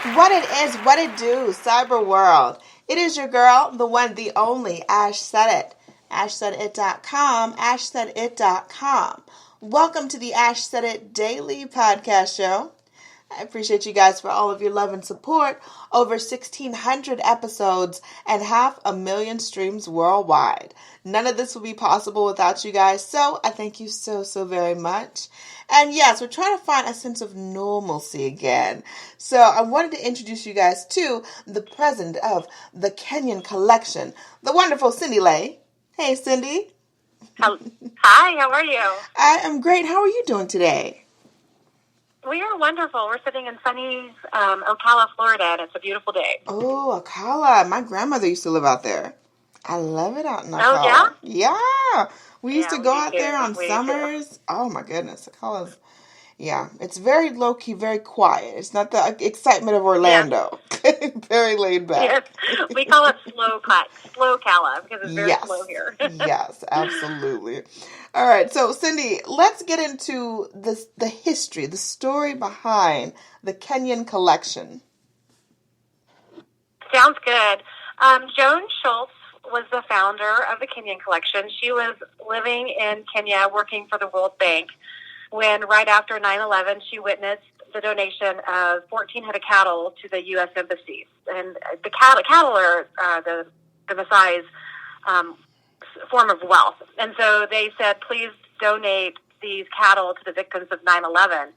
What it is, what it do, cyber world. It is your girl, the one, the only, Ash Said It. AshSaidIt.com, AshSaidIt.com. Welcome to the Ash Said It Daily Podcast Show. I appreciate you guys for all of your love and support. Over 1,600 episodes and 500,000 streams worldwide. None of this would be possible without you guys, so I thank you so very much. And yes, we're trying to find a sense of normalcy again. So I wanted to introduce you guys to the president of the Kenyan Collection, the wonderful Cindy Lay. Hey, Cindy. Hi, how are you? I am great. How are you doing today? We are wonderful. We're sitting in sunny Ocala, Florida, and it's a beautiful day. Oh, Ocala. My grandmother used to live out there. I love it out in Ocala. Oh, yeah? Yeah. We used to go out there on we summers. Oh, my goodness. Ocala's, yeah. It's very low-key, very quiet. It's not the excitement of Orlando. Yes. Very laid back. Yes. We call it slow Cala, because it's very slow here. Yes, absolutely. All right, so Cindy, let's get into the history, the story behind the Kenyan Collection. Sounds good. Joan Schultz was the founder of the Kenyan Collection. She was living in Kenya working for the World Bank when, right after 9/11, she witnessed the donation of 14 head of cattle to the U.S. Embassy. And the cattle are the Maasai's form of wealth. And so they said, please donate these cattle to the victims of 9/11.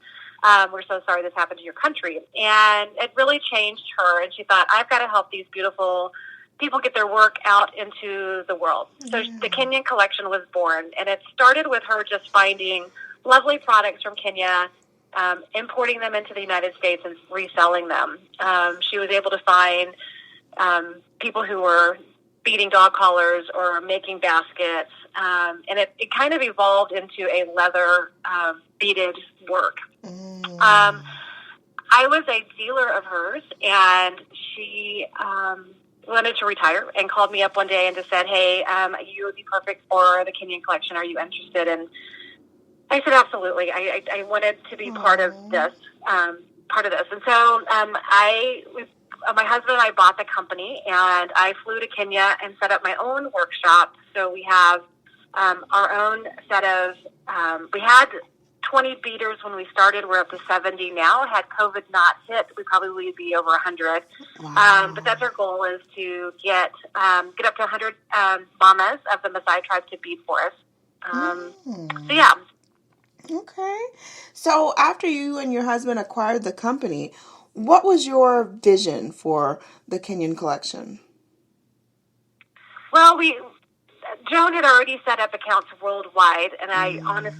We're so sorry this happened to your country. And it really changed her. And she thought, I've got to help these beautiful people get their work out into the world. So the Kenyan Collection was born. And it started with her just finding lovely products from Kenya, importing them into the United States and reselling them. She was able to find people who were beading dog collars or making baskets. And it kind of evolved into a leather beaded work. I was a dealer of hers, and she wanted to retire and called me up one day and just said, hey, you would be perfect for the Kenyan Collection. Are you interested? And I said, absolutely. I wanted to be part of this. And so my husband and I bought the company, and I flew to Kenya and set up my own workshop. So we have our own set of, we had 20 beaters when we started. We're up to 70 now. Had COVID not hit, we probably would be over 100. Wow. But that's our goal, is to get up to 100 mamas of the Maasai Tribe to bead for us. So yeah. Okay. So after you and your husband acquired the company, what was your vision for the Kenyan Collection? Well, Joan had already set up accounts worldwide, and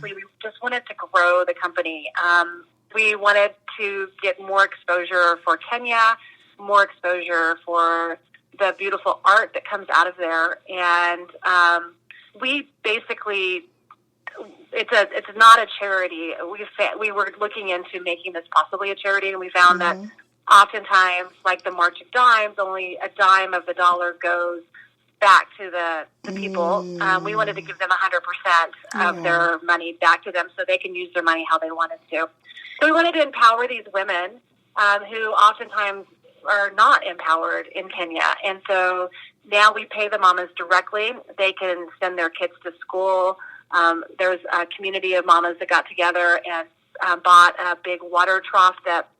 we just wanted to grow the company. We wanted to get more exposure for Kenya, more exposure for the beautiful art that comes out of there, and we basically, it's not a charity. We were looking into making this possibly a charity, and we found that oftentimes, like the March of Dimes, only a dime of the dollar goes back to the people. We wanted to give them 100% of their money back to them so they can use their money how they wanted to. So we wanted to empower these women who oftentimes are not empowered in Kenya. And so now we pay the mamas directly. They can send their kids to school. There's a community of mamas that got together and bought a big water trough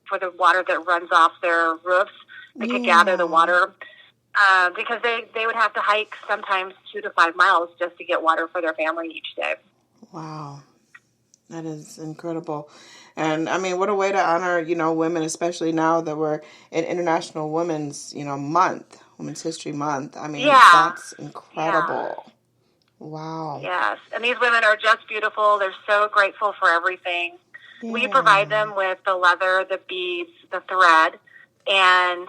for the water that runs off their roofs. They could gather the water. Because they would have to hike sometimes 2 to 5 miles just to get water for their family each day. Wow. That is incredible. And I mean, what a way to honor, women, especially now that we're in International Women's, Month, Women's History Month. I mean, that's incredible. Yeah. Wow. Yes. And these women are just beautiful. They're so grateful for everything. Yeah. We provide them with the leather, the beads, the thread, and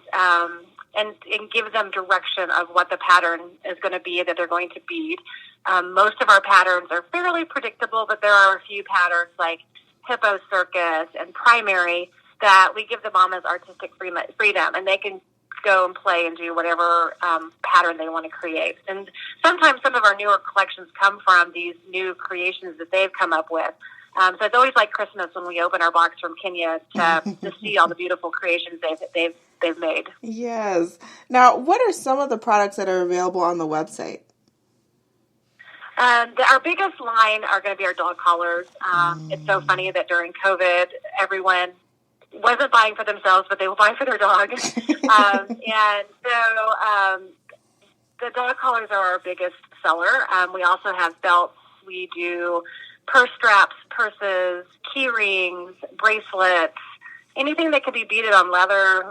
give them direction of what the pattern is going to be that they're going to bead. Most of our patterns are fairly predictable, but there are a few patterns like Hippo Circus and Primary that we give the mamas artistic freedom, and they can go and play and do whatever pattern they want to create. And sometimes some of our newer collections come from these new creations that they've come up with. So it's always like Christmas when we open our box from Kenya to see all the beautiful creations they've made. Yes. Now, what are some of the products that are available on the website? Our biggest line are going to be our dog collars. It's so funny that during COVID, everyone wasn't buying for themselves, but they were buying for their dog. And so the dog collars are our biggest seller. We also have belts. We do purse straps, purses, key rings, bracelets, anything that can be beaded on leather.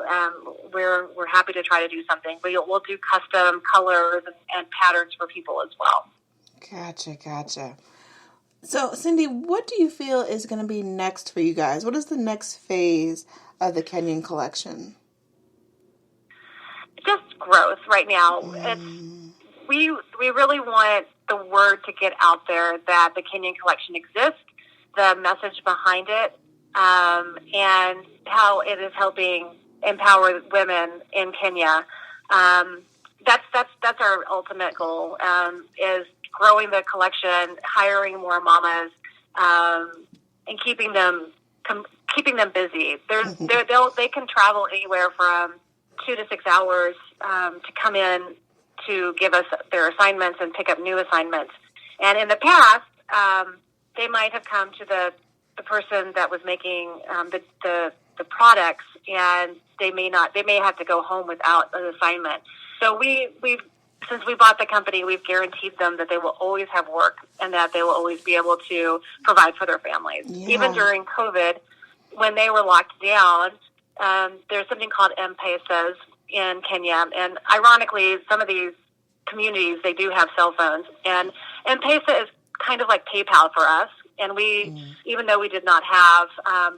We're happy to try to do something. We'll do custom colors and patterns for people as well. Gotcha. So, Cindy, what do you feel is going to be next for you guys? What is the next phase of the Kenyan Collection? Just growth right now. We really want the word to get out there that the Kenyan Collection exists, the message behind it, and how it is helping empower women in Kenya. That's our ultimate goal, is growing the collection, hiring more mamas, and keeping them busy. They can travel anywhere from 2 to 6 hours to come in to give us their assignments and pick up new assignments. And in the past, they might have come to the person that was making the products, and they may have to go home without an assignment. So since we bought the company, we've guaranteed them that they will always have work and that they will always be able to provide for their families. Yeah. Even during COVID, when they were locked down, there's something called M-Pesas in Kenya. And ironically, some of these communities, they do have cell phones. And M-Pesa is kind of like PayPal for us. And we, even though we did not have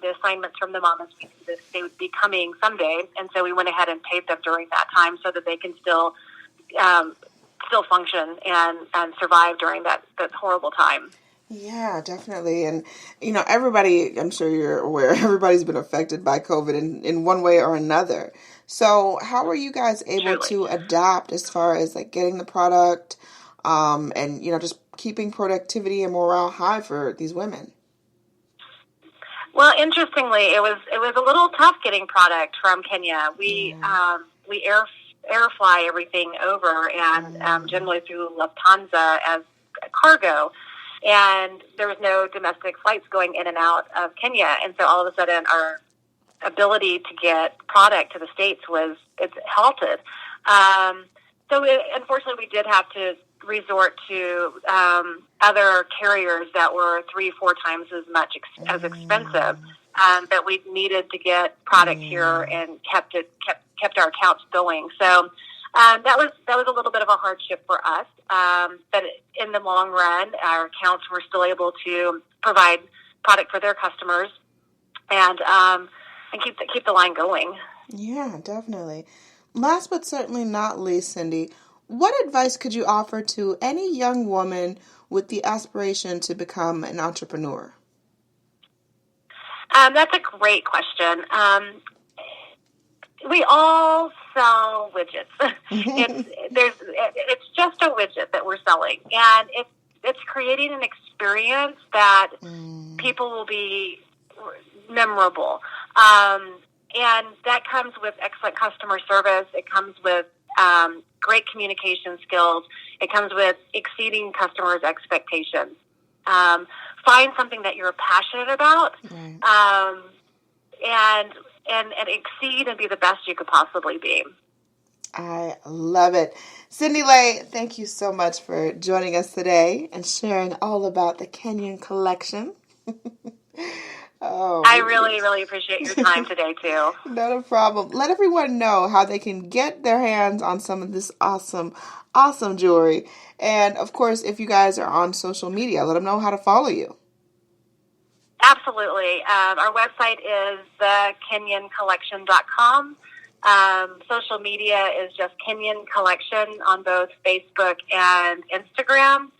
the assignments from the mamas, we knew that they would be coming someday. And so we went ahead and paid them during that time so that they can still function and survive during that horrible time. Yeah, definitely. And, everybody, I'm sure you're aware, everybody's been affected by COVID in one way or another. So how are you guys able to adapt as far as like getting the product and, just keeping productivity and morale high for these women? Well, interestingly, it was a little tough getting product from Kenya. We air fly everything over, and generally through Lufthansa as cargo. And there was no domestic flights going in and out of Kenya. And so all of a sudden our ability to get product to the States it's halted. Unfortunately, we did have to resort to other carriers that were 3-4 times as much as expensive. That we needed to get product here and kept our accounts going. So that was a little bit of a hardship for us. But in the long run, our accounts were still able to provide product for their customers and keep the line going. Yeah, definitely. Last but certainly not least, Cindy, what advice could you offer to any young woman with the aspiration to become an entrepreneur? That's a great question. We all sell widgets. It's just a widget that we're selling, and it's creating an experience that people will be memorable. And that comes with excellent customer service. It comes with great communication skills. It comes with exceeding customers' expectations. Find something that you're passionate about, and exceed and be the best you could possibly be. I love it. Cindy Lay, thank you so much for joining us today and sharing all about the Kenyan Collection. I really, really appreciate your time today, too. Not a problem. Let everyone know how they can get their hands on some of this awesome jewelry. And, of course, if you guys are on social media, let them know how to follow you. Absolutely. Our website is thekenyancollection.com. Social media is just Kenyan Collection on both Facebook and Instagram.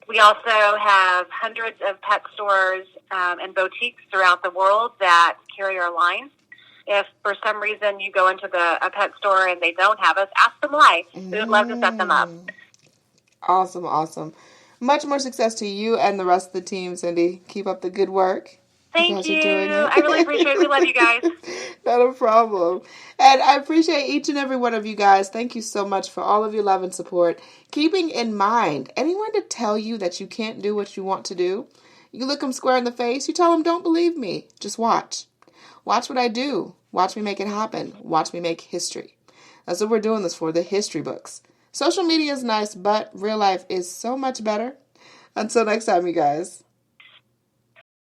We also have hundreds of pet stores and boutiques throughout the world that carry our line. If for some reason you go into a pet store and they don't have us, ask them why. We would love to set them up. Awesome. Much more success to you and the rest of the team, Cindy. Keep up the good work. Thank you. Doing it. I really appreciate it. We love you guys. Not a problem. And I appreciate each and every one of you guys. Thank you so much for all of your love and support. Keeping in mind, anyone to tell you that you can't do what you want to do, you look them square in the face, you tell them, don't believe me. Just watch. Watch what I do. Watch me make it happen. Watch me make history. That's what we're doing this for, the history books. Social media is nice, but real life is so much better. Until next time, you guys.